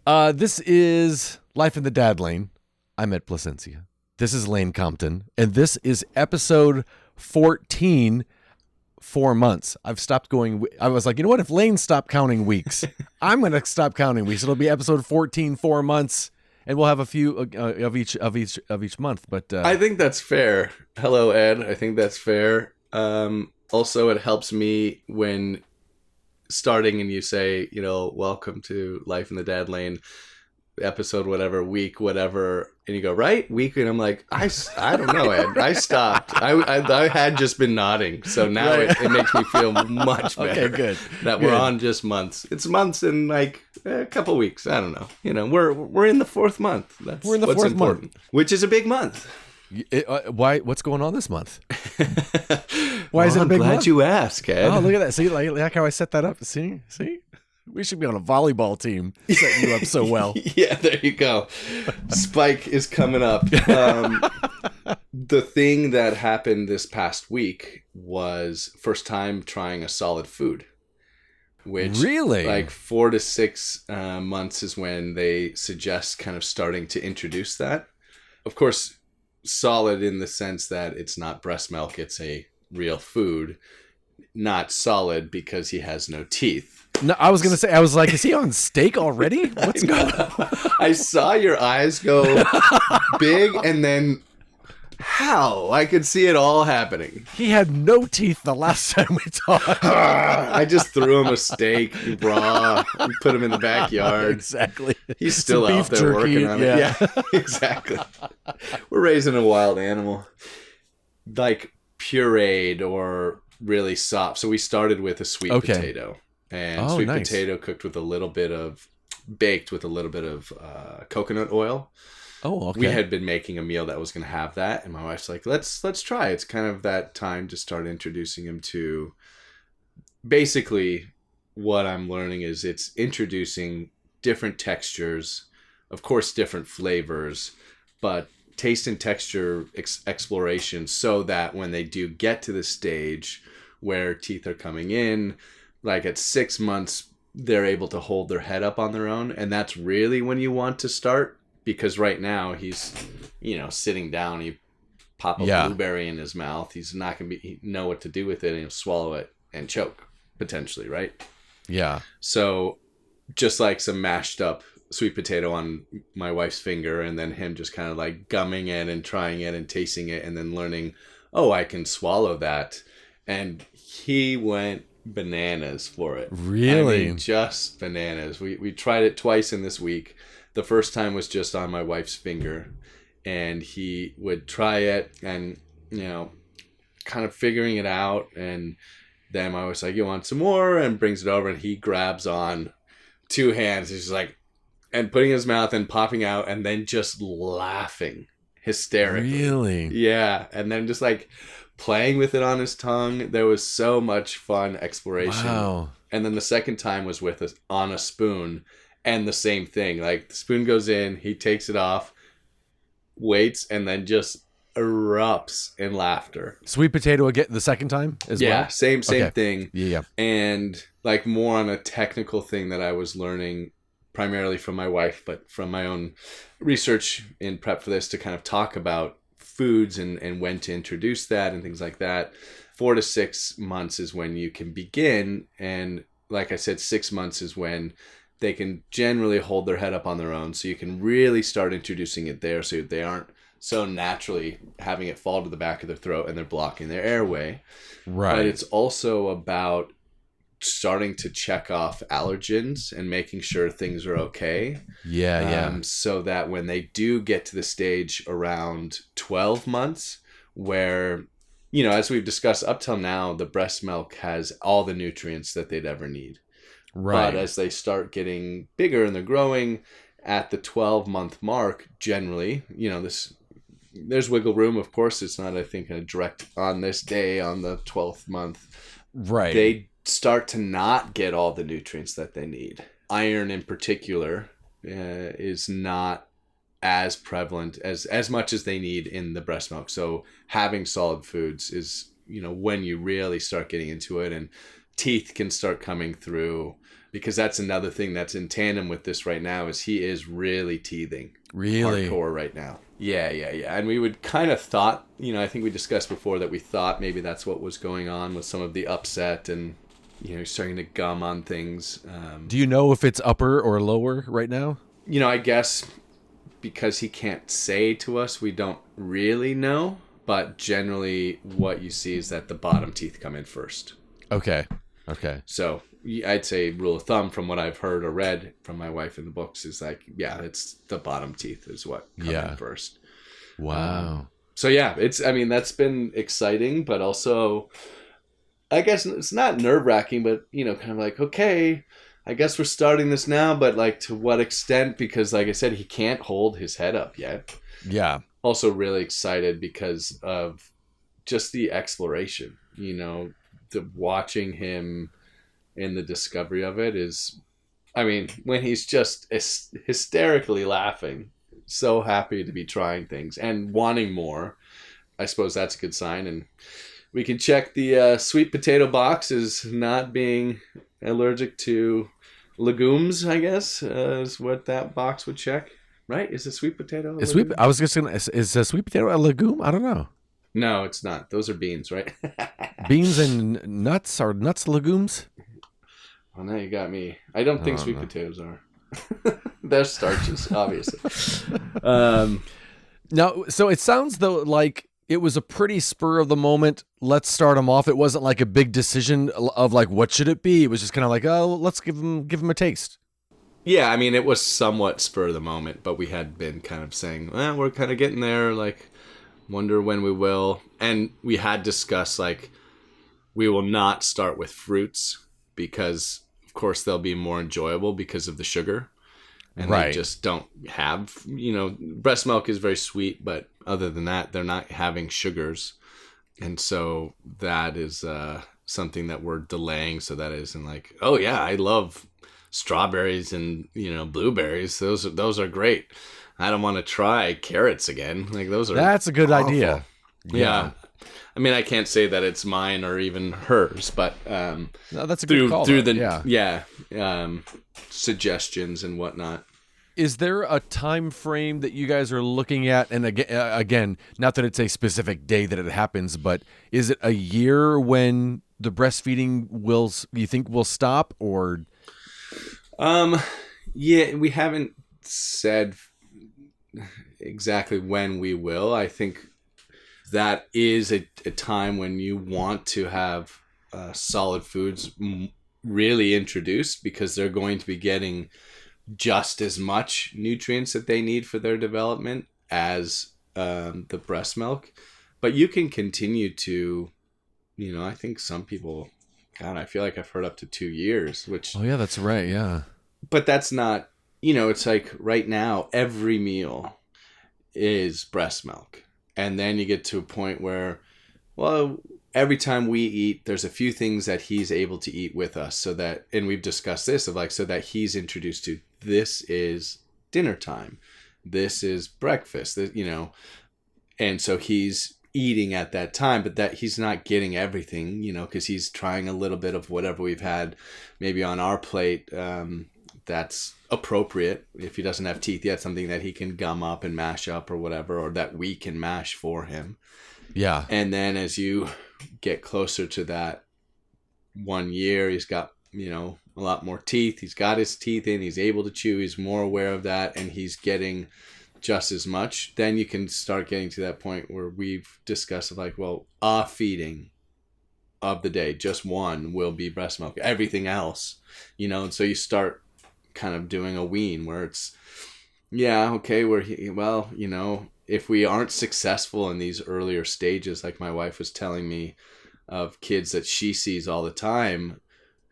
This is Life in the Dad Lane. I'm at Placencia. This is Lane Compton, and this is episode 14. 4 months. I've stopped going. I was like, you know what? If Lane stopped counting weeks, I'm going to stop counting weeks. It'll be episode 14, 4 months, and we'll have a few of each month. But I think that's fair. Hello, Ed. I think that's fair. Also, it helps me when starting and you say, welcome to Life in the Dad Lane, episode whatever, week whatever, and you go, right? Week, and I'm like, I don't know, Ed. I stopped. I had just been nodding, so now it makes me feel much better. Okay, good. That we're on just months. It's months in like a couple weeks. I don't know. We're in the 4th month. We're in the what's 4th important, month, which is a big month. Why? What's going on this month? Why is it a big month? I'm glad you asked, Ed. Oh, look at that. See, like how I set that up. See? We should be on a volleyball team. Setting you up so well. Yeah, there you go. Spike is coming up. The thing that happened this past week was first time trying a solid food. Which, really? Like 4 to 6 months is when they suggest kind of starting to introduce that. Of course, solid in the sense that it's not breast milk, it's a real food. Not solid because he has no teeth. No, I was going to say, I was like, is he on steak already? What's going on? I saw your eyes go big and then how? I could see it all happening. He had no teeth the last time we talked. I just threw him a steak raw and put him in the backyard. Exactly. He's still out there working on it. Yeah, exactly. We're raising a wild animal. Like pureed or really soft. So we started with a sweet potato. And sweet potato cooked with baked with a little bit of coconut oil. Oh, okay. We had been making a meal that was going to have that, and my wife's like, let's try. It's kind of that time to start introducing him to. Basically, what I'm learning is it's introducing different textures, of course, different flavors, but taste and texture exploration, so that when they do get to the stage where teeth are coming in, like at 6 months, they're able to hold their head up on their own. And that's really when you want to start, because right now he's, sitting down, you pop a blueberry in his mouth. He's not going to know what to do with it, and he'll swallow it and choke potentially. Right. Yeah. So just like some mashed up sweet potato on my wife's finger, and then him just kind of like gumming it and trying it and tasting it and then learning, oh, I can swallow that. And he went bananas for it. Really? I mean, just bananas. We tried it twice in this week. The first time was just on my wife's finger, and he would try it and, kind of figuring it out. And then I was like, you want some more? And brings it over, and he grabs on 2 hands. He's like, and putting his mouth and popping out, and then just laughing hysterically. Really? Yeah. And then just like playing with it on his tongue. There was so much fun exploration. Wow. And then the second time was on a spoon, and the same thing. Like the spoon goes in, he takes it off, waits, and then just erupts in laughter. Sweet potato again the second time as well? Yeah, same thing. Yeah. And like more on a technical thing that I was learning primarily from my wife, but from my own research in prep for this, to kind of talk about foods and when to introduce that and things like that. 4 to 6 months is when you can begin, and like I said, 6 months is when they can generally hold their head up on their own, so you can really start introducing it there, so they aren't so naturally having it fall to the back of their throat and they're blocking their airway. Right. But it's also about starting to check off allergens and making sure things are okay. Yeah. So that when they do get to the stage around 12 months, where, as we've discussed up till now, the breast milk has all the nutrients that they'd ever need. Right. But as they start getting bigger and they're growing at the 12-month mark, generally, there's wiggle room. Of course, it's not, I think, a direct on this day on the 12th month. Right. They start to not get all the nutrients that they need. Iron in particular is not as prevalent as much as they need in the breast milk. So having solid foods is, when you really start getting into it. And teeth can start coming through, because that's another thing that's in tandem with this right now, is he is really teething. Really? Hardcore right now. Yeah. And we would kind of thought, I think we discussed before that we thought maybe that's what was going on with some of the upset and, he's starting to gum on things. Do you know if it's upper or lower right now? I guess because he can't say to us, we don't really know. But generally what you see is that the bottom teeth come in first. Okay. So I'd say rule of thumb from what I've heard or read from my wife in the books is like, yeah, it's the bottom teeth is what come in first. Wow. So yeah, that's been exciting, but also I guess it's not nerve wracking, but kind of like, okay, I guess we're starting this now, but like to what extent? Because like I said, he can't hold his head up yet. Yeah. Also really excited because of just the exploration, the watching him in the discovery of it is, when he's just hysterically laughing, so happy to be trying things and wanting more, I suppose that's a good sign. And we can check the sweet potato box as not being allergic to legumes, I guess, is what that box would check. Right? Is a sweet potato I was just going to, is a sweet potato a legume? I don't know. No, it's not. Those are beans, right? Beans and nuts are nuts legumes? Well, now you got me. I don't think sweet potatoes are. They're starches, obviously. Now, so it sounds though like it was a pretty spur of the moment. Let's start them off. It wasn't like a big decision of like, what should it be? It was just kind of like, oh, let's give them a taste. Yeah, it was somewhat spur of the moment, but we had been kind of saying, well, we're kind of getting there, like, wonder when we will. And we had discussed, like, we will not start with fruits because, of course, they'll be more enjoyable because of the sugar. And they just don't have, breast milk is very sweet, but other than that, they're not having sugars. And so that is something that we're delaying. So that isn't like, oh, yeah, I love strawberries and blueberries, those are great. I don't want to try carrots again. Like that's a good awful. idea. Yeah. I can't say that it's mine or even hers, but no, that's a good call through the suggestions and whatnot. Is there a time frame that you guys are looking at? And again, not that it's a specific day that it happens, but is it a year when the breastfeeding you think will stop, or? Yeah, we haven't said exactly when we will. I think that is a time when you want to have solid foods really introduced, because they're going to be getting just as much nutrients that they need for their development as the breast milk. But you can continue to, I think some people, God, I feel like I've heard up to 2 years, which... Oh, yeah, that's right, yeah. But that's not, it's like right now, every meal is breast milk. And then you get to a point where, well, every time we eat, there's a few things that he's able to eat with us, so that, and we've discussed this, of like, so that he's introduced to, this is dinner time, this is breakfast, and so he's eating at that time, but that he's not getting everything, because he's trying a little bit of whatever we've had maybe on our plate, that's appropriate. If he doesn't have teeth yet, something that he can gum up and mash up or whatever, or that we can mash for him. Yeah. And then as you get closer to that 1 year, he's got, a lot more teeth. He's got his teeth in, he's able to chew, he's more aware of that, and he's getting just as much. Then you can start getting to that point where we've discussed of like, well, a feeding of the day, just one, will be breast milk. Everything else, and so you start kind of doing a wean where it's, if we aren't successful in these earlier stages, like my wife was telling me of kids that she sees all the time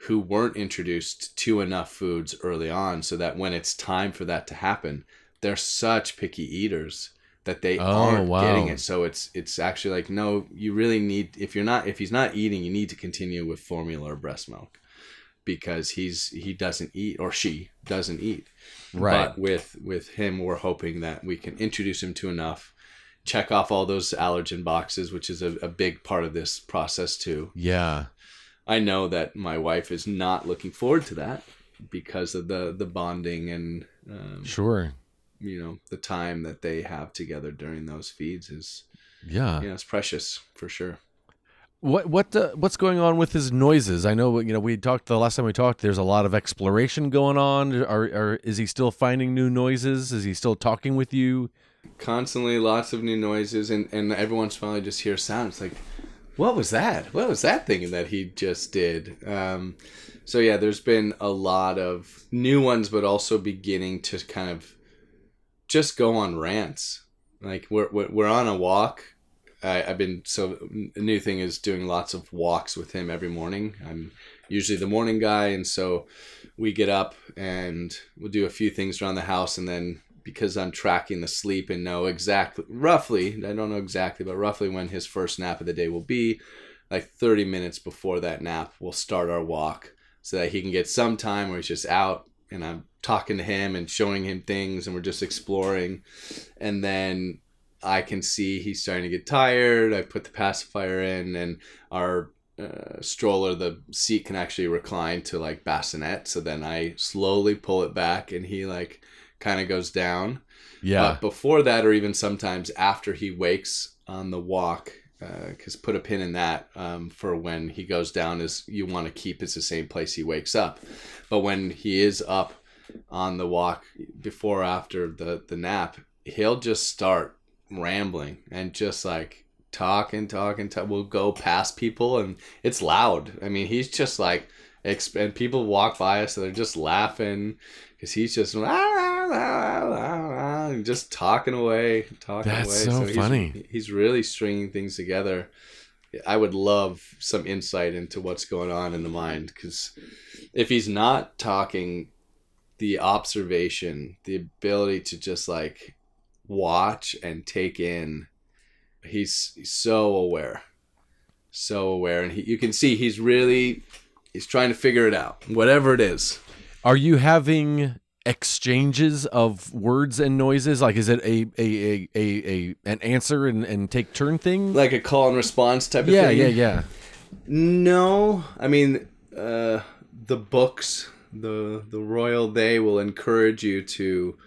who weren't introduced to enough foods early on, so that when it's time for that to happen, they're such picky eaters that they aren't getting it. So it's actually like, no, you really need, if he's not eating, you need to continue with formula or breast milk, because he doesn't eat, or she doesn't eat. Right. But with him, we're hoping that we can introduce him to enough, check off all those allergen boxes, which is a big part of this process too. Yeah. I know that my wife is not looking forward to that because of the bonding and Sure. the time that they have together during those feeds is Yeah. it's precious for sure. What's going on with his noises? I know we talked the last time we talked. There's a lot of exploration going on. Or is he still finding new noises? Is he still talking with you? Constantly lots of new noises, and every once in a while I just hear sounds like, what was that? What was that thing that he just did? So yeah, there's been a lot of new ones, but also beginning to kind of just go on rants. Like we're on a walk. I've been a new thing is doing lots of walks with him every morning. I'm usually the morning guy, and so we get up and we'll do a few things around the house, and then because I'm tracking the sleep and know roughly, I don't know exactly, but roughly when his first nap of the day will be, like 30 minutes before that nap, we'll start our walk so that he can get some time where he's just out and I'm talking to him and showing him things and we're just exploring. And then I can see he's starting to get tired. I put the pacifier in, and our stroller, the seat can actually recline to like bassinet. So then I slowly pull it back and he like kind of goes down. Yeah. But before that, or even sometimes after he wakes on the walk, because put a pin in that for when he goes down is you want to keep it's the same place he wakes up. But when he is up on the walk before or after the nap, he'll just start rambling and just like talking. We'll go past people and it's loud. I mean, he's just like, and people walk by us and they're just laughing because he's just just talking away. That's so funny. He's really stringing things together. I would love some insight into what's going on in the mind, because if he's not talking, the observation, the ability to just like watch and take in, he's so aware, and you can see he's trying to figure it out, whatever it is. Are you having exchanges of words and noises? Like, is it an answer and take turn thing? Like a call and response type of thing? Yeah. No. I mean, the books, the royal, they will encourage you to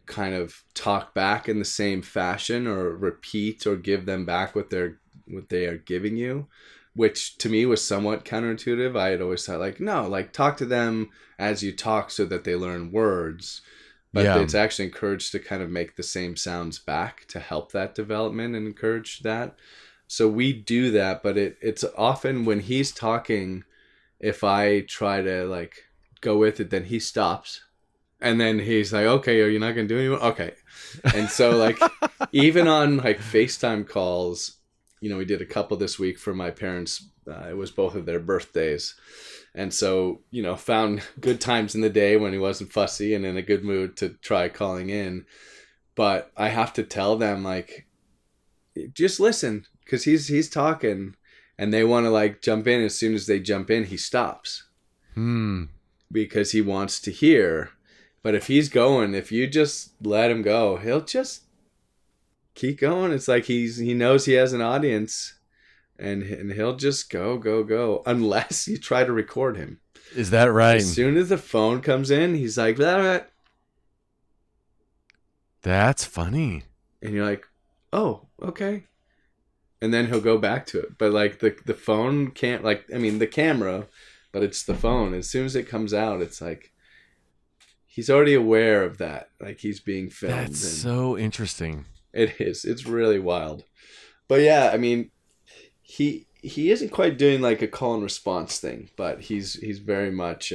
kind of talk back in the same fashion or repeat or give them back what they are giving you, which to me was somewhat counterintuitive. I had always thought like, no, like talk to them as you talk so that they learn words. But it's actually encouraged to kind of make the same sounds back to help that development and encourage that. So we do that, but it's often when he's talking, if I try to like go with it, then he stops. And then he's like, okay, are you not going to do anything? Okay. And so like, even on like FaceTime calls, we did a couple this week for my parents. It was both of their birthdays. And so, found good times in the day when he wasn't fussy and in a good mood to try calling in. But I have to tell them like, just listen, because he's talking and they want to like jump in. As soon as they jump in, he stops because he wants to hear. But if he's going, if you just let him go, he'll just keep going. It's like he knows he has an audience, and he'll just go unless you try to record him. Is that right? As soon as the phone comes in, he's like, blah, blah. That's funny. And you're like, oh, okay. And then he'll go back to it. But like the phone can't, like, I mean the camera, but it's the phone. As soon as it comes out, it's like he's already aware of that. Like he's being filmed. That's so interesting. It is. It's really wild. But yeah, I mean, he isn't quite doing like a call and response thing, but he's very much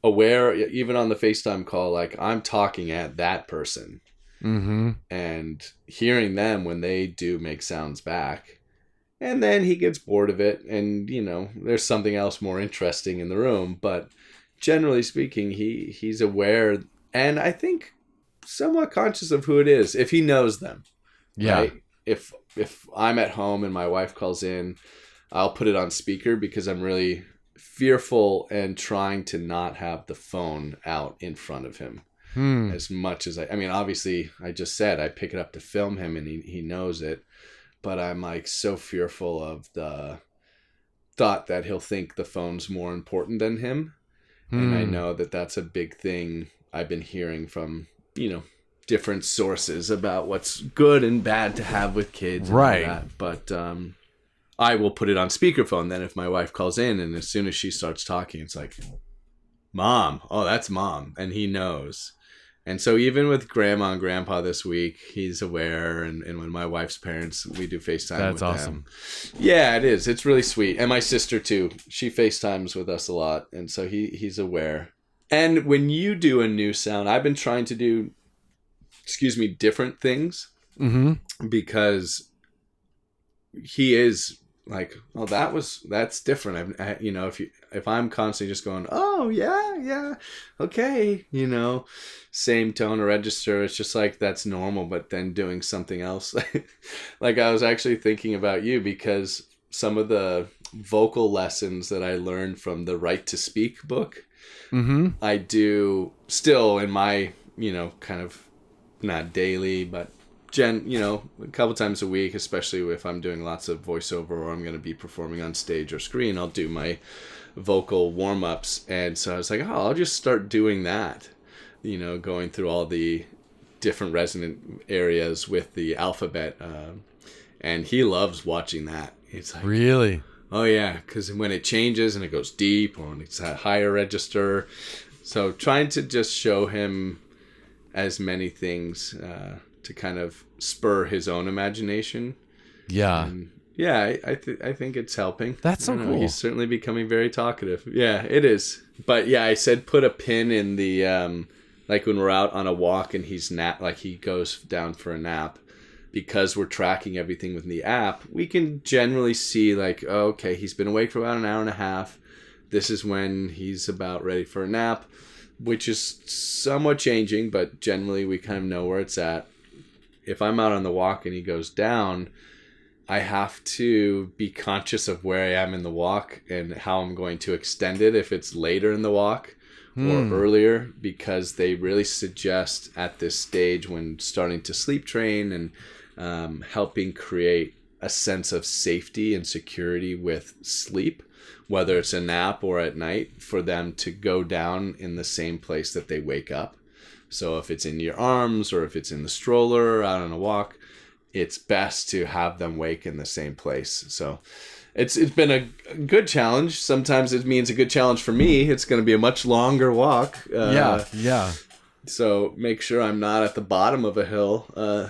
aware, even on the FaceTime call, like I'm talking at that person and hearing them when they do make sounds back. And then he gets bored of it and, there's something else more interesting in the room. But generally speaking, he's aware and I think somewhat conscious of who it is if he knows them. Yeah. Right? If I'm at home and my wife calls in, I'll put it on speaker because I'm really fearful and trying to not have the phone out in front of him as much as I mean, obviously I just said I pick it up to film him and he knows it, but I'm like so fearful of thought that he'll think the phone's more important than him. And I know that that's a big thing I've been hearing from, different sources about what's good and bad to have with kids. And Right. all that. But I will put it on speakerphone then if my wife calls in, and as soon as she starts talking, it's like, Mom. Oh, that's Mom. And he knows. And so even with Grandma and Grandpa this week, he's aware. And when my wife's parents, we do FaceTime That's with awesome. them. Yeah, it is. It's really sweet. And my sister, too. She FaceTimes with us a lot. And so he's aware. And when you do a new sound, I've been trying to do, different things. Mm-hmm. Because he is like, oh, that's different. If I'm constantly just going, oh yeah, okay, same tone or register, it's just like that's normal. But then doing something else, like I was actually thinking about you because some of the vocal lessons that I learned from the Right to Speak book, I do still in my kind of not daily, but a couple times a week, especially if I'm doing lots of voiceover or I'm going to be performing on stage or screen, I'll do my vocal warm-ups. And so I was like, I'll just start doing that, going through all the different resonant areas with the alphabet. And he loves watching that. It's like, Really? Oh yeah, because when it changes and it goes deep or when it's a higher register. So trying to just show him as many things to kind of spur his own imagination. Yeah. And yeah, I think it's helping. That's so cool. He's certainly becoming very talkative. Yeah, it is. But yeah, I said put a pin in the like when we're out on a walk and he goes down for a nap. Because we're tracking everything within the app, we can generally see like, oh, okay, he's been awake for about an hour and a half. This is when he's about ready for a nap, which is somewhat changing, but generally we kind of know where it's at. If I'm out on the walk and he goes down, I have to be conscious of where I am in the walk and how I'm going to extend it if it's later in the walk or earlier, because they really suggest at this stage when starting to sleep train and helping create a sense of safety and security with sleep, whether it's a nap or at night, for them to go down in the same place that they wake up. So if it's in your arms or if it's in the stroller out on a walk, it's best to have them wake in the same place. So it's been a good challenge. Sometimes it means a good challenge for me. It's going to be a much longer walk. Yeah. So make sure I'm not at the bottom of a hill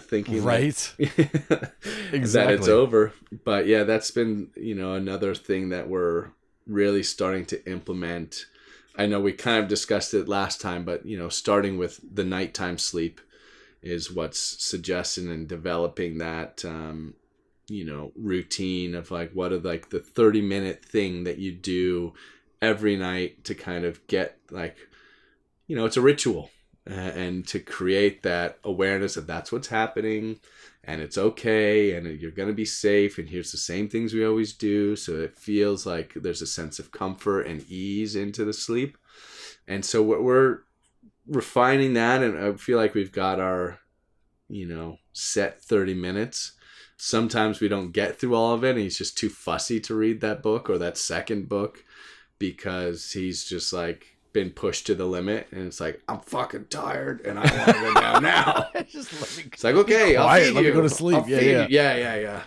thinking right. that it's over. But yeah, that's been, another thing that we're really starting to implement. I know we kind of discussed it last time, but, starting with the nighttime sleep is what's suggested, and developing that, routine of like, what are like the 30-minute thing that you do every night to kind of get like, it's a ritual. And to create that awareness of that's what's happening and it's okay and you're going to be safe and here's the same things we always do. So it feels like there's a sense of comfort and ease into the sleep. And so we're refining that, and I feel like we've got our, set 30 minutes. Sometimes we don't get through all of it and he's just too fussy to read that book or that second book because he's just like, been pushed to the limit, and it's like, I'm fucking tired and I want to go down now. It's like, okay, I'll feed you. Let me go to sleep. Yeah.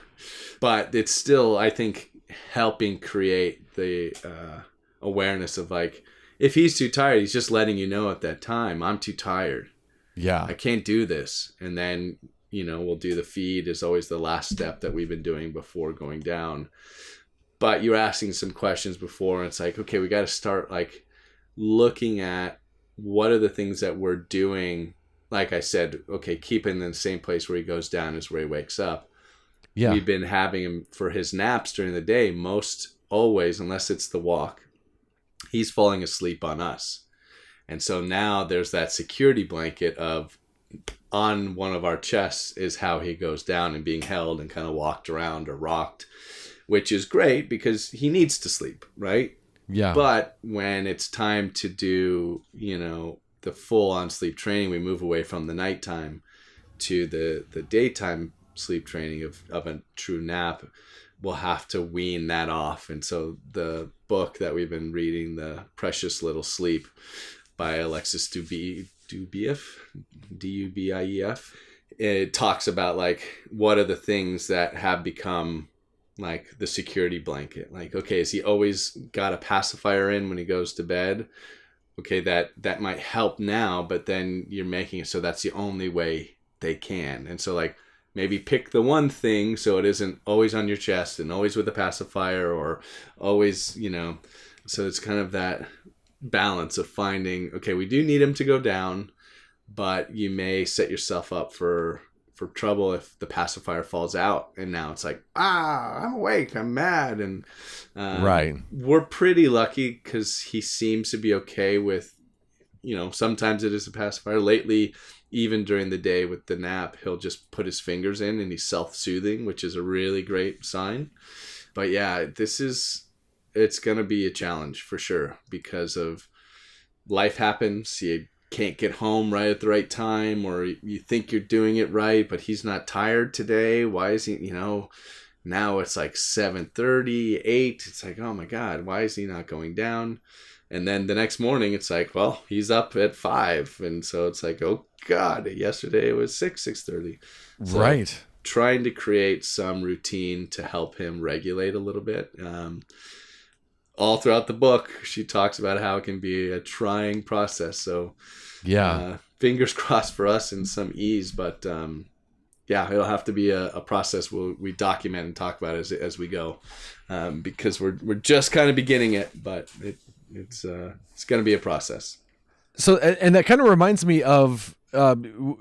But it's still, I think, helping create the awareness of like, if he's too tired, he's just letting you know at that time, I'm too tired. Yeah. I can't do this. And then, we'll do the feed is always the last step that we've been doing before going down. But you're asking some questions before, and it's like, okay, we got to start like looking at what are the things that we're doing. Like I said, okay, keep him in the same place where he goes down is where he wakes up. Yeah. We've been having him for his naps during the day, most always, unless it's the walk, he's falling asleep on us. And so now there's that security blanket of on one of our chests is how he goes down and being held and kind of walked around or rocked, which is great because he needs to sleep, right? Yeah. But when it's time to do, the full on sleep training, we move away from the nighttime to the daytime sleep training of a true nap. we'll have to wean that off. And so the book that we've been reading, The Precious Little Sleep by Alexis Dubief, Dubief, it talks about like what are the things that have become like the security blanket. Like, okay, has he always got a pacifier in when he goes to bed? Okay, that might help now, but then you're making it so that's the only way they can. And so like maybe pick the one thing so it isn't always on your chest and always with a pacifier or always, you know. So it's kind of that balance of finding, okay, we do need him to go down, but you may set yourself up for trouble if the pacifier falls out and now it's like, I'm awake, I'm mad. And right, we're pretty lucky because he seems to be okay with, you know, sometimes it is a pacifier. Lately, even during the day with the nap, he'll just put his fingers in and he's self-soothing, which is a really great sign. But yeah, it's gonna be a challenge for sure because of life happens. You can't get home right at the right time, or you think you're doing it right, but he's not tired today. Why is he, you know, now it's like 7:30, 8. It's like, oh my God, why is he not going down? And then the next morning it's like, well, he's up at 5. And so it's like, oh God, yesterday it was 6:30. So right. trying to create some routine to help him regulate a little bit. All throughout the book, she talks about how it can be a trying process. So, Yeah. Fingers crossed for us and some ease. But yeah, it'll have to be a process we document and talk about as we go, because we're just kind of beginning it, but it's going to be a process. So, and that kind of reminds me of,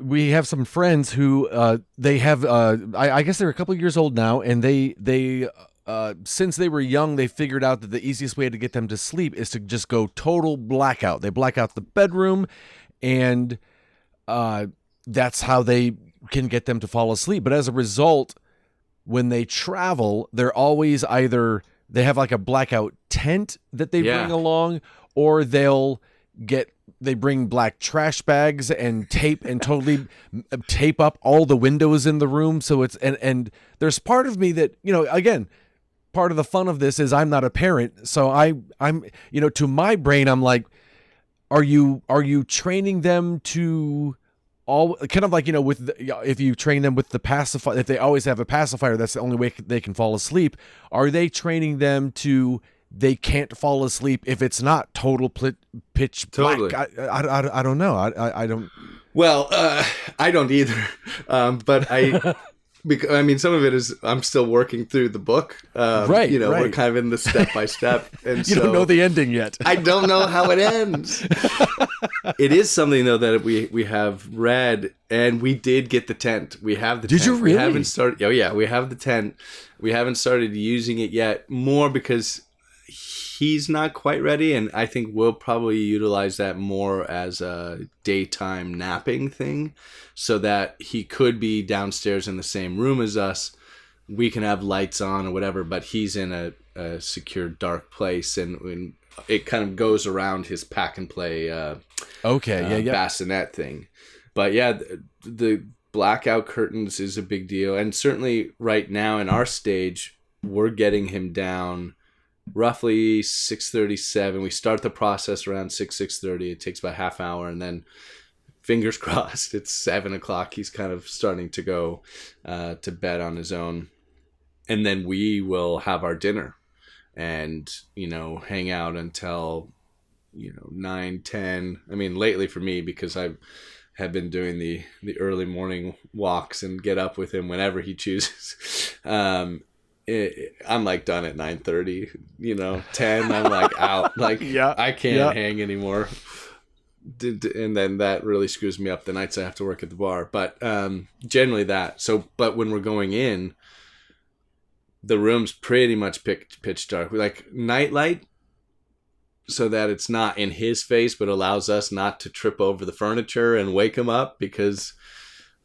we have some friends who they have, I guess they're a couple years old now, and they since they were young, they figured out that the easiest way to get them to sleep is to just go total blackout. They black out the bedroom, and that's how they can get them to fall asleep. But as a result, when they travel, they're always either, they have like a blackout tent that they bring along, or they bring black trash bags and tape and totally tape up all the windows in the room. So it's, and there's part of me that, you know, again, part of the fun of this is I'm not a parent. So I'm, you know, to my brain, I'm like, are you training them to all kind of like, you know, with if you train them with the pacifier, if they always have a pacifier, that's the only way they can fall asleep. Are they training them to, they can't fall asleep if it's not total pitch Totally. black? I don't know. I don't. Well, I don't either. But because, I mean, some of it is I'm still working through the book. Right. You know, right. we're kind of in the step by step, and You don't know the ending yet. I don't know how it ends. It is something though that we have read, and we did get the tent. We have the tent. Did you really? We haven't started. Oh yeah, we have the tent. We haven't started using it yet. More because he's not quite ready, and I think we'll probably utilize that more as a daytime napping thing, so that he could be downstairs in the same room as us. We can have lights on or whatever, but he's in a secure, dark place, and it kind of goes around his pack and play bassinet thing. But yeah, the blackout curtains is a big deal, and certainly right now in our stage, we're getting him down roughly 6:37. We start the process around 6:30. It takes about half hour, and then fingers crossed it's 7:00. He's kind of starting to go to bed on his own, and then we will have our dinner and, you know, hang out until, you know, 9-10. I mean, lately for me, because I have been doing the early morning walks and get up with him whenever he chooses. I'm like done at 9:30, you know, 10. I'm like out, like I can't hang anymore. And then that really screws me up the nights I have to work at the bar. But generally that. So, but when we're going in, the room's pretty much pitch dark. We like nightlight so that it's not in his face, but allows us not to trip over the furniture and wake him up, because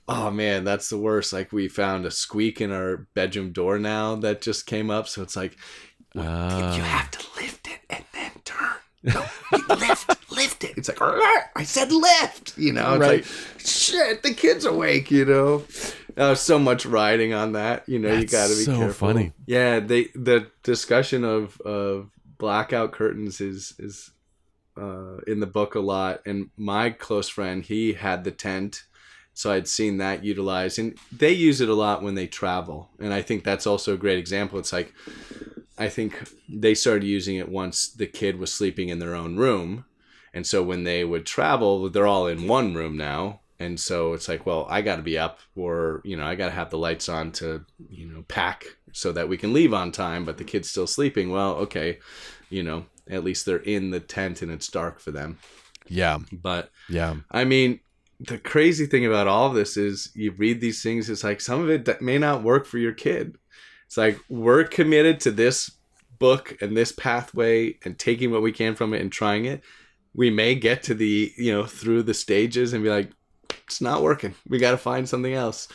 oh man, that's the worst. Like, we found a squeak in our bedroom door now that just came up. So it's like, you have to lift it and then turn. No, lift lift it. It's like, I said lift, you know, it's Right. like, shit, the kid's awake, you know. So much riding on that, you know. That's you got to be so careful. funny. Yeah, the discussion of blackout curtains is in the book a lot. And my close friend, he had the tent, so I'd seen that utilized, and they use it a lot when they travel. And I think that's also a great example. It's like, I think they started using it once the kid was sleeping in their own room. And so when they would travel, they're all in one room now. And so it's like, well, I got to be up, or, you know, I got to have the lights on to, you know, pack so that we can leave on time, but the kid's still sleeping. Well, okay, you know, at least they're in the tent and it's dark for them. Yeah. But Yeah. I mean, the crazy thing about all of this is you read these things, it's like some of it that may not work for your kid. It's like, we're committed to this book and this pathway and taking what we can from it and trying it. We may get to the, you know, through the stages and be like, it's not working. We got to find something else.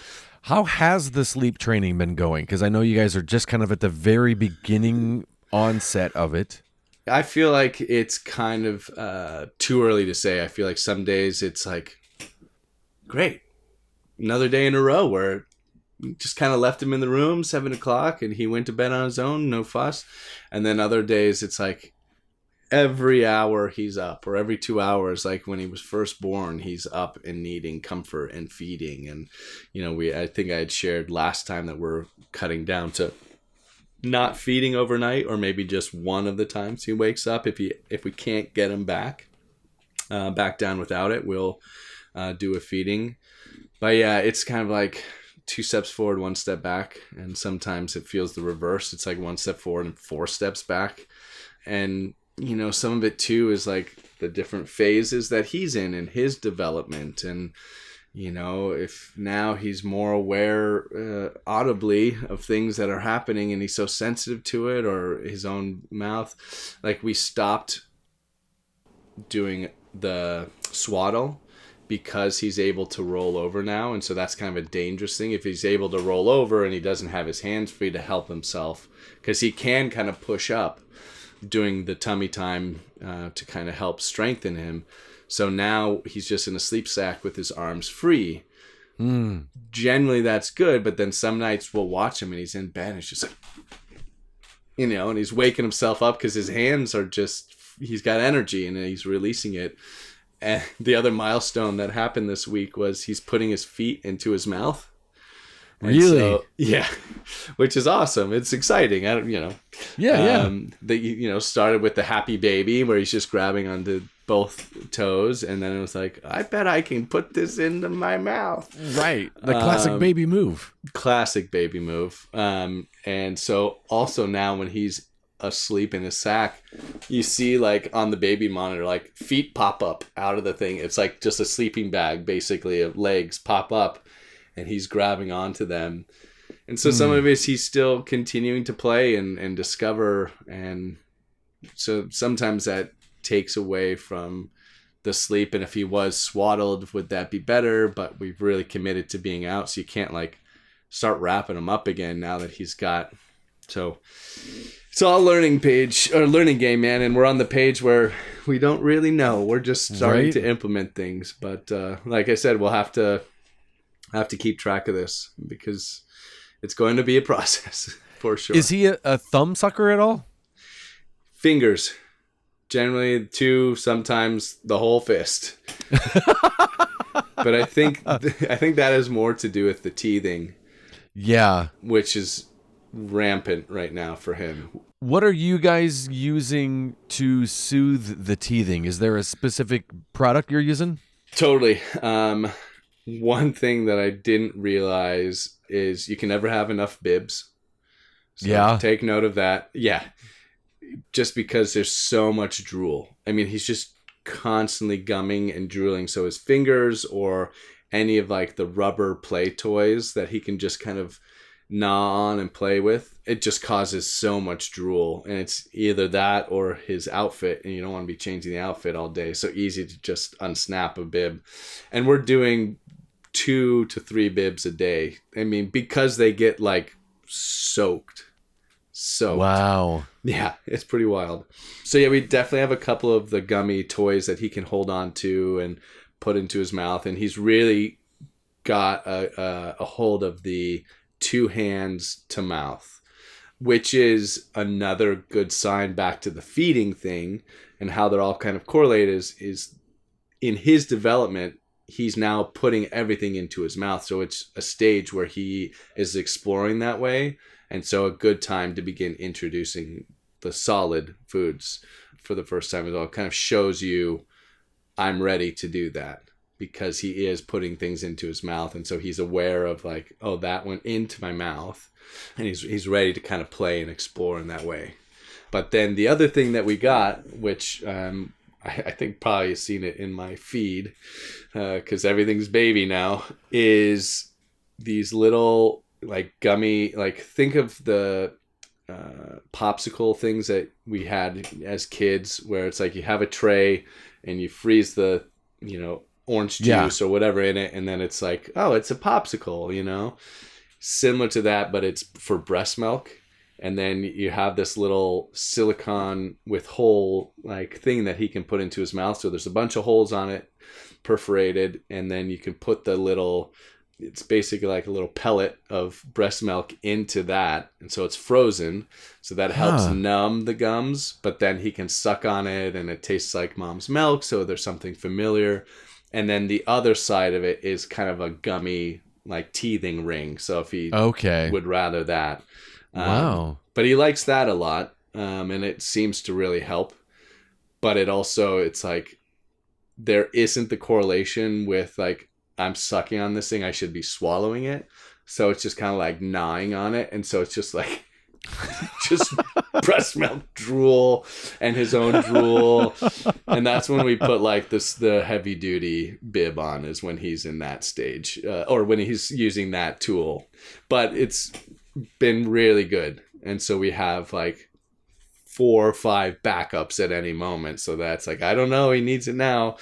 How has the sleep training been going? Because I know you guys are just kind of at the very beginning onset of it. I feel like it's kind of too early to say. I feel like some days it's like, great, another day in a row where just kind of left him in the room, 7:00, and he went to bed on his own, no fuss. And then other days it's like every hour he's up, or every 2 hours, like when he was first born, he's up and needing comfort and feeding. And, you know, I think I had shared last time that we're cutting down to not feeding overnight, or maybe just one of the times he wakes up. If we can't get him back down without it, we'll do a feeding. But yeah, it's kind of like 2 steps forward, 1 step back. And sometimes it feels the reverse. It's like 1 step forward and 4 steps back. And, you know, some of it too is like the different phases that he's in his development. And, you know, if now he's more aware audibly of things that are happening and he's so sensitive to it, or his own mouth, like we stopped doing the swaddle because he's able to roll over now. And so that's kind of a dangerous thing. If he's able to roll over and he doesn't have his hands free to help himself, because he can kind of push up doing the tummy time to kind of help strengthen him. So now he's just in a sleep sack with his arms free. Generally that's good, but then some nights we'll watch him and he's in bed and it's just like, you know, and he's waking himself up because his hands are just, he's got energy and he's releasing it. And the other milestone that happened this week was he's putting his feet into his mouth. And really? So, yeah, which is awesome. It's exciting. I don't, you know. Yeah. That, you know, started with the happy baby where he's just grabbing onto both toes, and then it was like, I bet I can put this into my mouth. Right. The classic baby move. Classic baby move. And so also now when he's asleep in his sack, you see like on the baby monitor, like feet pop up out of the thing. It's like just a sleeping bag basically of legs pop up, and he's grabbing onto them. And so some of it is he's still continuing to play and discover. And so sometimes that takes away from the sleep. And if he was swaddled, would that be better? But we've really committed to being out. So you can't like start wrapping him up again now that he's got. So it's all learning game, man. And we're on the page where we don't really know. We're just starting to implement things. But like I said, we'll have to keep track of this because it's going to be a process for sure. Is he a thumb sucker at all? Fingers. Generally 2, sometimes the whole fist. But I think that has more to do with the teething. Yeah. Which is rampant right now for him. What are you guys using to soothe the teething? Is there a specific product you're using? Totally. One thing that I didn't realize is you can never have enough bibs. So yeah. Take note of that. Yeah. Just because there's so much drool. I mean, he's just constantly gumming and drooling. So his fingers or any of like the rubber play toys that he can just kind of gnaw on and play with, it just causes so much drool. And it's either that or his outfit, and you don't want to be changing the outfit all day. So easy to just unsnap a bib. And we're doing 2 to 3 bibs a day. I mean, because they get like soaked. soaked. Wow. Yeah, it's pretty wild. So yeah, we definitely have a couple of the gummy toys that he can hold on to and put into his mouth, and he's really got a hold of the two hands to mouth, which is another good sign back to the feeding thing and how they're all kind of correlated is in his development, he's now putting everything into his mouth. So it's a stage where he is exploring that way. And so a good time to begin introducing the solid foods for the first time as well. It kind of shows you I'm ready to do that because he is putting things into his mouth. And so he's aware of like, oh, that went into my mouth. And he's ready to kind of play and explore in that way. But then the other thing that we got, which I think probably you've seen it in my feed because everything's baby now, is these little like gummy, like think of the popsicle things that we had as kids where it's like you have a tray and you freeze the, orange juice or whatever in it. And then it's like, oh, it's a popsicle, similar to that, but it's for breast milk. And then you have this little silicone with hole like thing that he can put into his mouth. So there's a bunch of holes on it, perforated. And then you can put it's basically like a little pellet of breast milk into that. And so it's frozen. So that helps numb the gums. But then he can suck on it and it tastes like mom's milk. So there's something familiar. And then the other side of it is kind of a gummy like teething ring. So if he would rather that. Wow. But he likes that a lot. And it seems to really help. But it's like there isn't the correlation with like I'm sucking on this thing, I should be swallowing it. So it's just kind of like gnawing on it. And so it's just like just breast milk drool and his own drool. And that's when we put like the heavy duty bib on, is when he's in that stage or when he's using that tool. But it's been really good. And so we have like 4 or 5 backups at any moment. So that's like, I don't know, he needs it now.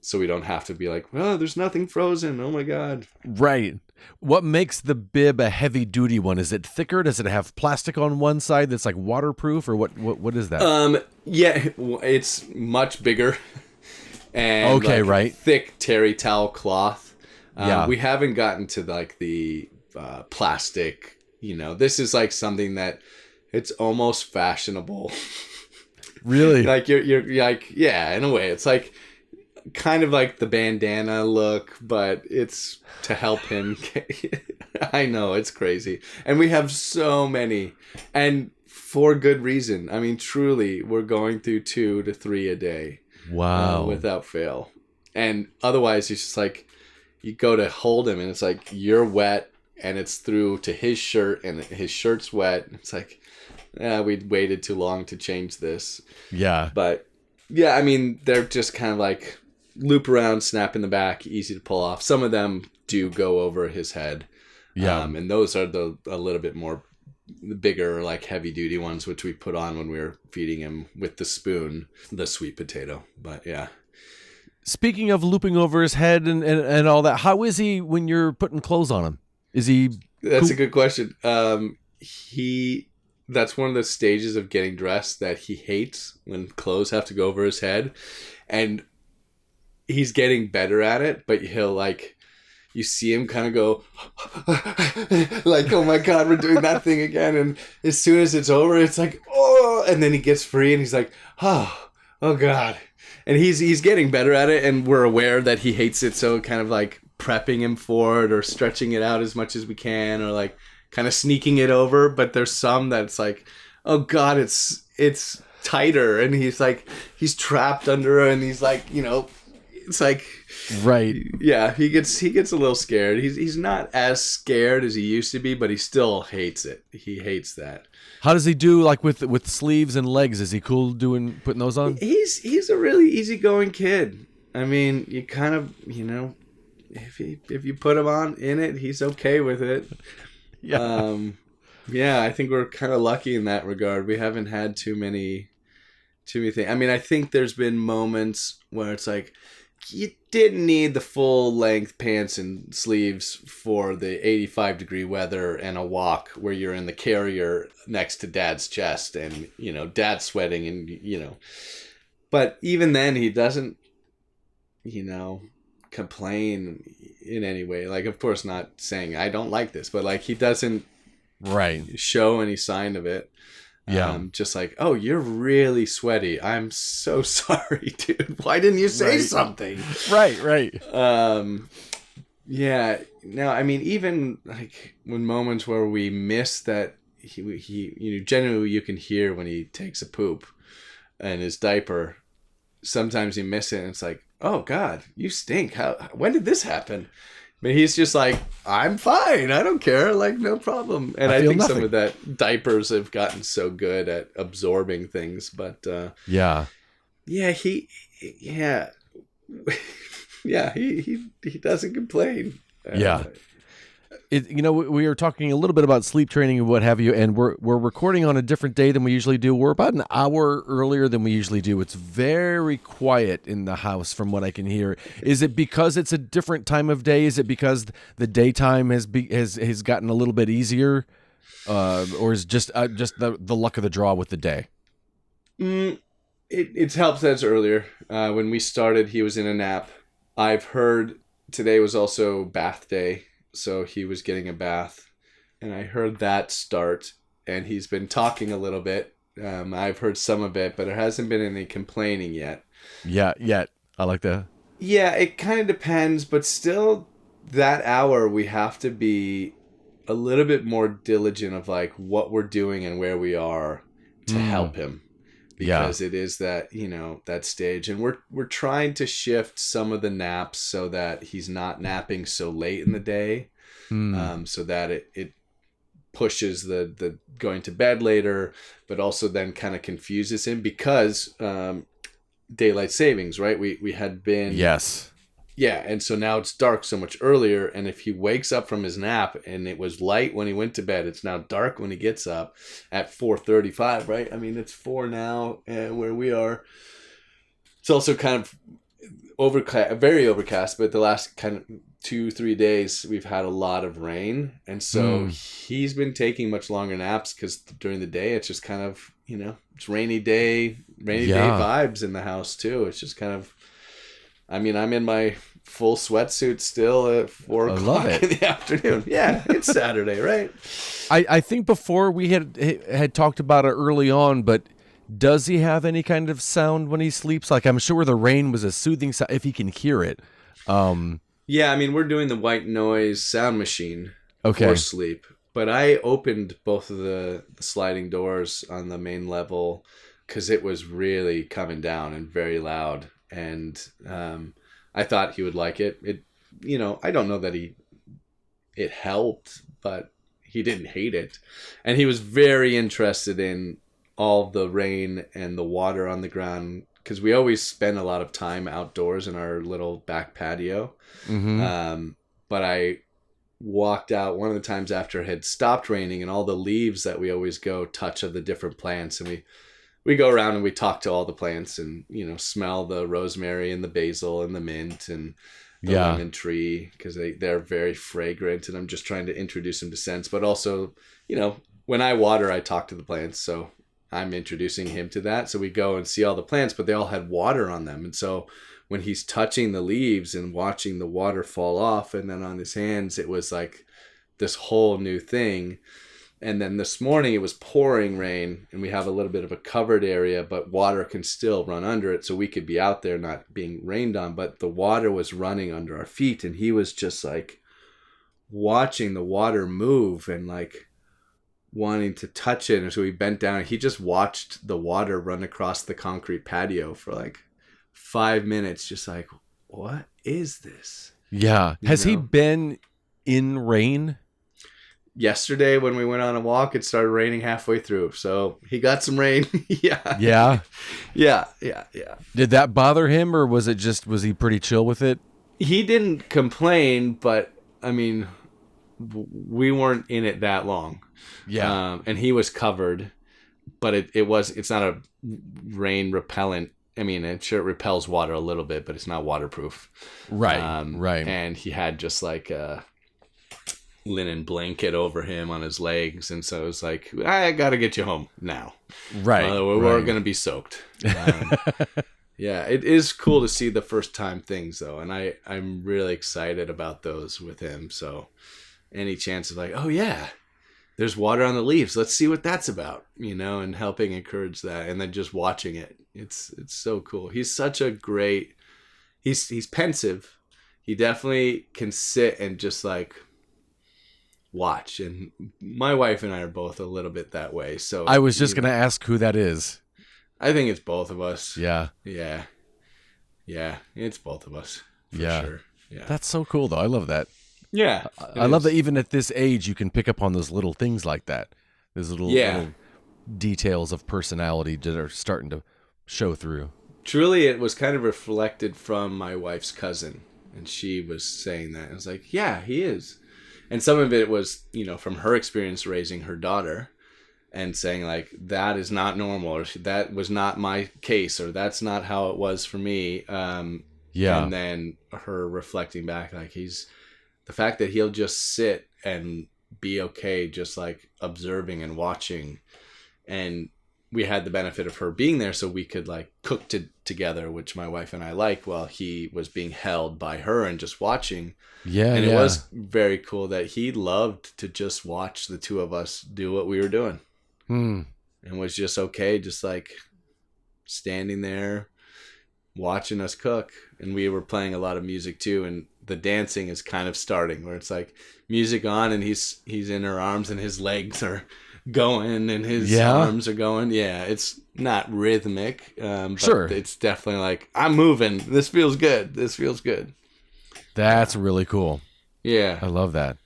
So we don't have to be like, well, there's nothing frozen. Oh my God. Right. What makes the bib a heavy duty one? Is it thicker? Does it have plastic on one side that's like waterproof, or what is that? Yeah, it's much bigger and right. thick terry towel cloth. We haven't gotten to like the plastic, this is like something that it's almost fashionable. Really? Like you're like, yeah, in a way it's like kind of like the bandana look, but it's to help him. I know, it's crazy. And we have so many, and for good reason. I mean, truly, we're going through 2 to 3 a day. Wow. Without fail. And otherwise, it's just like, you go to hold him, and it's like, you're wet, and it's through to his shirt, and his shirt's wet. It's like, we waited too long to change this. Yeah. But, yeah, I mean, they're just kind of like loop around, snap in the back, easy to pull off. Some of them do go over his head. Yeah. And those are a little bit more the bigger, like heavy duty ones, which we put on when we were feeding him with the spoon, the sweet potato. But yeah. Speaking of looping over his head and all that, how is he when you're putting clothes on him? Is he... That's a good question. That's one of the stages of getting dressed that he hates, when clothes have to go over his head. And he's getting better at it, but he'll like, you see him kind of go like, oh my God, we're doing that thing again. And as soon as it's over, it's like, oh, and then he gets free and he's like, oh God. And he's getting better at it, and we're aware that he hates it. So kind of like prepping him for it or stretching it out as much as we can, or like kind of sneaking it over. But there's some that's like, oh God, it's tighter. And he's like, he's trapped under her, and he's like, it's like, right. Yeah, he gets a little scared. He's not as scared as he used to be, but he still hates it. He hates that. How does he do, like with sleeves and legs? Is he cool putting those on? He's a really easygoing kid. I mean, you kind of, if you put him on in it, he's okay with it. Yeah. Yeah, I think we're kind of lucky in that regard. We haven't had too many things. I mean, I think there's been moments where it's like, you didn't need the full length pants and sleeves for the 85-degree weather and a walk where you're in the carrier next to dad's chest and, dad's sweating and, but even then he doesn't, complain in any way. Like, of course, not saying I don't like this, but like he doesn't show any sign of it. Yeah. Just like, oh, you're really sweaty. I'm so sorry, dude. Why didn't you say something? Right. Yeah. No, I mean, even like when moments where we miss that he generally you can hear when he takes a poop and his diaper, sometimes you miss it and it's like, oh God, you stink. When did this happen? But he's just like, I'm fine. I don't care. Like, no problem. And I think nothing. some of that diapers have gotten so good at absorbing things. But yeah, he doesn't complain. Yeah. We were talking a little bit about sleep training and what have you, and we're recording on a different day than we usually do. We're about an hour earlier than we usually do. It's very quiet in the house from what I can hear. Is it because it's a different time of day? Is it because the daytime has gotten a little bit easier, or is just the luck of the draw with the day? It helps that it's earlier. When we started, he was in a nap. I've heard today was also bath day. So he was getting a bath, and I heard that start, and he's been talking a little bit. I've heard some of it, but there hasn't been any complaining yet. Yeah, yet. I like that. Yeah, it kind of depends, but still that hour we have to be a little bit more diligent of like what we're doing and where we are to help him. Because it is that, that stage. And we're trying to shift some of the naps so that he's not napping so late in the day. So that it pushes the going to bed later, but also then kind of confuses him because daylight savings, right? We had been... Yes. Yeah, and so now it's dark so much earlier, and if he wakes up from his nap and it was light when he went to bed, it's now dark when he gets up at 4:35, right? I mean, it's 4 now, and where we are, it's also kind of overcast, very overcast, but the last kind of 2-3 days, we've had a lot of rain, and so he's been taking much longer naps because during the day, it's just kind of, it's rainy day vibes in the house, too. It's just kind of... I mean, I'm in my full sweatsuit still at 4 o'clock in the afternoon. Yeah, it's Saturday, right? I think before we had talked about it early on, but does he have any kind of sound when he sleeps? Like, I'm sure the rain was a soothing sound if he can hear it. Yeah, I mean, we're doing the white noise sound machine for sleep. But I opened both of the sliding doors on the main level because it was really coming down and very loud. And I thought he would like it. I don't know that it helped, but he didn't hate it. And he was very interested in all the rain and the water on the ground because we always spend a lot of time outdoors in our little back patio. But I walked out one of the times after it had stopped raining and all the leaves that we always go touch of the different plants, and we go around and we talk to all the plants and, smell the rosemary and the basil and the mint and the lemon tree because they're very fragrant. And I'm just trying to introduce them to scents. But also, when I water, I talk to the plants. So I'm introducing him to that. So we go and see all the plants, but they all had water on them. And so when he's touching the leaves and watching the water fall off and then on his hands, it was like this whole new thing. And then this morning it was pouring rain and we have a little bit of a covered area, but water can still run under it. So we could be out there not being rained on, but the water was running under our feet. And he was just like watching the water move and like wanting to touch it. And so he bent down and he just watched the water run across the concrete patio for like 5 minutes. Just like, what is this? Yeah. Has he been in rain? Yesterday when we went on a walk, it started raining halfway through. So he got some rain. Yeah. Did that bother him or was he pretty chill with it? He didn't complain, but I mean, we weren't in it that long. Yeah. And he was covered, but it's not a rain repellent I mean, I'm sure it repels water a little bit, but it's not waterproof. Right. Right. And he had just like a linen blanket over him on his legs. And so it was like, I got to get you home now. Right. We're going to be soaked. Yeah, it is cool to see the first time things though. And I'm really excited about those with him. So any chance of like, oh yeah, there's water on the leaves. Let's see what that's about, you know, and helping encourage that. And then just watching it. It's so cool. He's such a great, he's pensive. He definitely can sit and just like watch. And my wife and I are both a little bit that way. So I was just going to ask who that is. I think it's both of us. Yeah. Yeah. Yeah. It's both of us. For sure. Yeah. That's so cool though. I love that. Yeah. I love that even at this age, you can pick up on those little things like that. Those little details of personality that are starting to show through. Truly, it was kind of reflected from my wife's cousin. And she was saying that. I was like, yeah, he is. And some of it was, you know, from her experience raising her daughter and saying like, that is not normal, or that was not my case, or that's not how it was for me. And then her reflecting back, like the fact that he'll just sit and be okay, just like observing and watching. And we had the benefit of her being there, so we could like cook together, which my wife and I like, while he was being held by her and just watching. Yeah. And it was very cool that he loved to just watch the two of us do what we were doing. And was just okay, just like standing there watching us cook. And we were playing a lot of music too, and the dancing is kind of starting, where it's like music on and he's in her arms and his legs are going and his arms are going. Yeah, it's not rhythmic, but it's definitely like, I'm moving, this feels good, That's really cool. Yeah, I love that.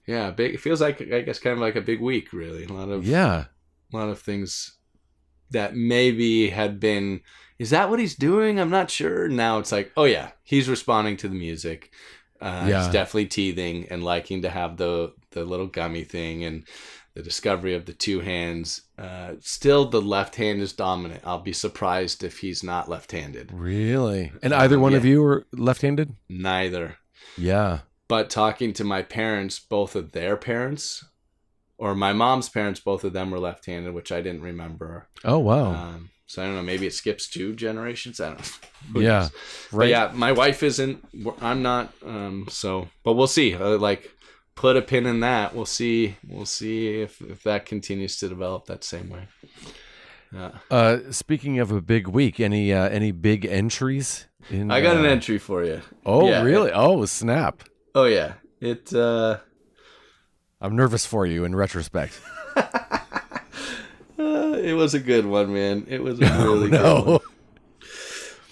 Yeah, big. It feels like, I guess, kind of like a big week, really. A lot of things that maybe had been, is that what he's doing? I'm not sure. Now it's like, oh yeah, he's responding to the music. He's definitely teething and liking to have the little gummy thing, and the discovery of the two hands. Still, the left hand is dominant. I'll be surprised if he's not left-handed. Really? And either one of you are left-handed? Neither. Yeah. But talking to my parents, both of their parents, or my mom's parents, both of them were left-handed, which I didn't remember. Oh, wow. So I don't know, maybe it skips 2 generations. I don't know. Yeah. Right. But yeah, my wife isn't, I'm not. But we'll see. Put a pin in that. We'll see if that continues to develop that same way. Speaking of a big week, any big entries? I got an entry for you. Oh, yeah, really? Oh, snap. Oh, yeah. I'm nervous for you in retrospect. It was a good one, man. It was a really good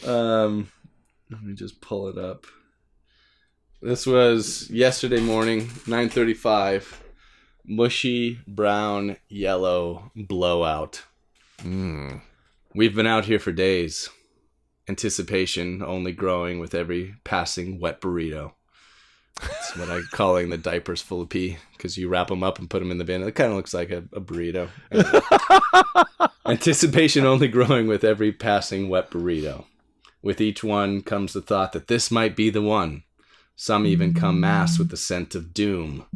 one. Let me just pull it up. This was yesterday morning, 9:35. Mushy, brown, yellow blowout. We've been out here for days. Anticipation only growing with every passing wet burrito. That's what I'm calling the diapers full of pee, because you wrap them up and put them in the bin. It kind of looks like a burrito. Anticipation only growing with every passing wet burrito. With each one comes the thought that this might be the one. Some even come masked with the scent of doom.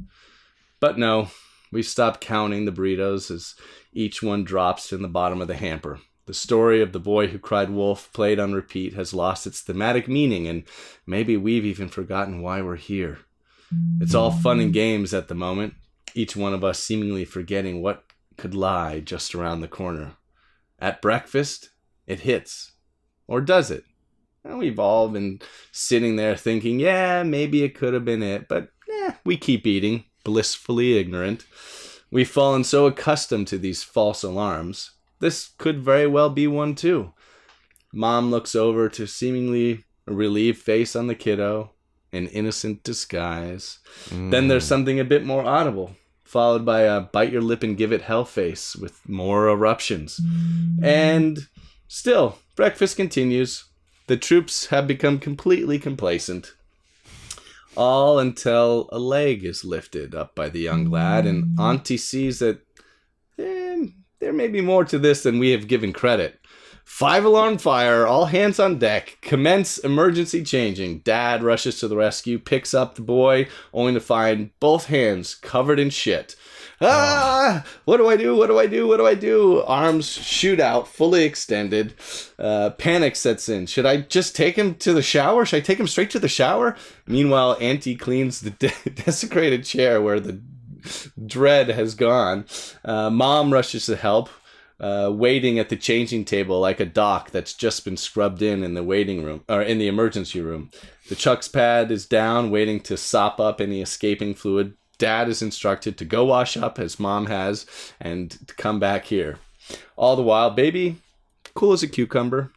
But no, we've stopped counting the burritos as each one drops in the bottom of the hamper. The story of the boy who cried wolf, played on repeat, has lost its thematic meaning, and maybe we've even forgotten why we're here. It's all fun and games at the moment, each one of us seemingly forgetting what could lie just around the corner. At breakfast, it hits. Or does it? And we've all been sitting there thinking, yeah, maybe it could have been it, but we keep eating, blissfully ignorant. We've fallen so accustomed to these false alarms. This could very well be one too. Mom looks over to seemingly a relieved face on the kiddo, an innocent disguise. Then there's something a bit more audible, followed by a bite your lip and give it hell face with more eruptions. And still, breakfast continues. The troops have become completely complacent. All until a leg is lifted up by the young lad, and Auntie sees that there may be more to this than we have given credit. 5-alarm fire, all hands on deck. Commence emergency changing. Dad rushes to the rescue, picks up the boy, only to find both hands covered in shit. Ah! What do I do? What do I do? What do I do? Arms shoot out, fully extended. Panic sets in. Should I just take him to the shower? Should I take him straight to the shower? Meanwhile, Auntie cleans the desecrated chair where the dread has gone. Mom rushes to help, waiting at the changing table like a doc that's just been scrubbed in the waiting room, or in the emergency room. The Chucks pad is down, waiting to sop up any escaping fluid. Dad is instructed to go wash up, as Mom has, and to come back here. All the while, baby, cool as a cucumber,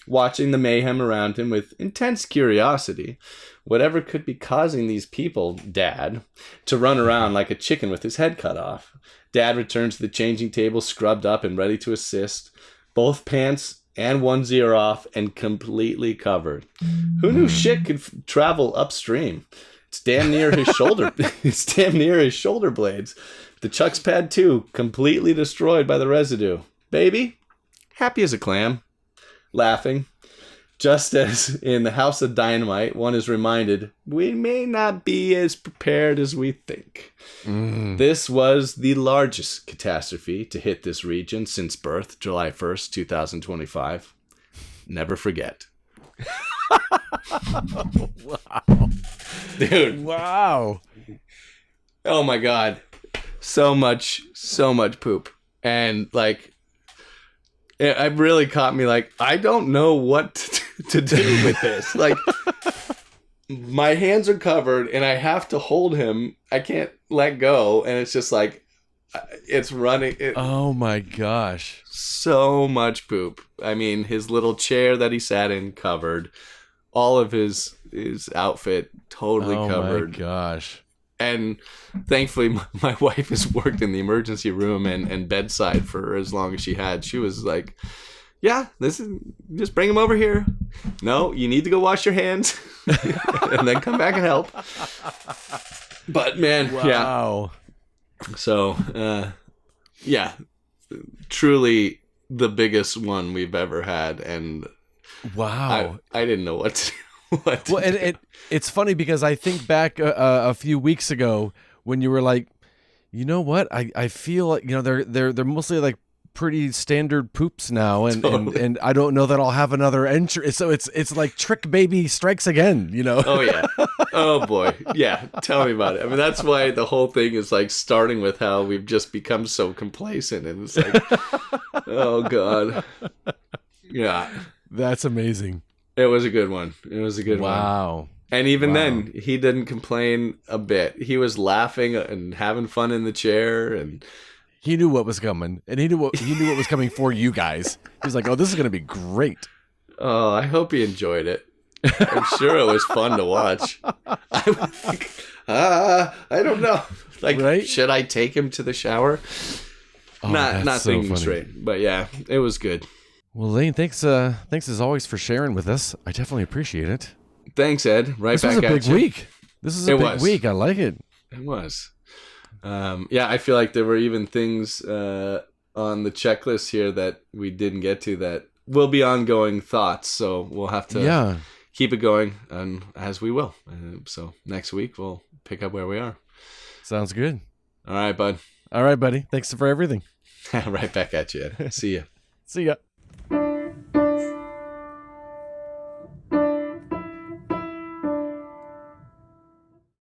watching the mayhem around him with intense curiosity. Whatever could be causing these people, Dad, to run around like a chicken with his head cut off. Dad returns to the changing table, scrubbed up and ready to assist. Both pants and onesie are off and completely covered. Who knew shit could travel upstream? It's damn near his shoulder. It's damn near his shoulder blades. The Chucks pad too, completely destroyed by the residue. Baby, happy as a clam, laughing. Just as in the House of Dynamite, one is reminded, we may not be as prepared as we think. This was the largest catastrophe to hit this region since birth, July 1st, 2025. Never forget. Wow. Dude. Wow. Oh my God. So much poop. And like, it really caught me like, I don't know what to do with this. Like, my hands are covered and I have to hold him. I can't let go. And it's just like, it's running. Oh my gosh. So much poop. I mean, his little chair that he sat in covered. All of his outfit totally covered. Oh my gosh. And thankfully, my wife has worked in the emergency room and bedside for as long as she had. She was like, yeah, just bring him over here. No, you need to go wash your hands and then come back and help. But man, wow. Yeah. So, yeah, truly the biggest one we've ever had. And wow. I didn't know what to do. Well, it's funny because I think back a few weeks ago when you were like, you know what? I feel like, you know, they're mostly like pretty standard poops now, and, Totally. and I don't know that I'll have another entry. So it's like Trick Baby strikes again, you know? Oh yeah. Oh boy. Yeah. Tell me about it. I mean, that's why the whole thing is like starting with how we've just become so complacent, and it's like, oh God. Yeah. That's amazing. It was a good one. It was a good one. Wow. And even then, he didn't complain a bit. He was laughing and having fun in the chair, and he knew what was coming, and he knew what was coming for you guys. He was like, "Oh, this is going to be great." Oh, I hope he enjoyed it. I'm sure it was fun to watch. I was like, I don't know. Like, right? Should I take him to the shower? Oh, not so thinking funny. straight. But yeah, it was good. Well, Lane, thanks as always for sharing with us. I definitely appreciate it. Thanks, Ed. Right This back was a at big you. week. This is a It big was. week. I like it. It was. Yeah, I feel like there were even things on the checklist here that we didn't get to that will be ongoing thoughts. So we'll have to keep it going, as we will. So next week we'll pick up where we are. Sounds good. All right, bud. All right, buddy. Thanks for everything. Right back at you, Ed. See ya. See ya.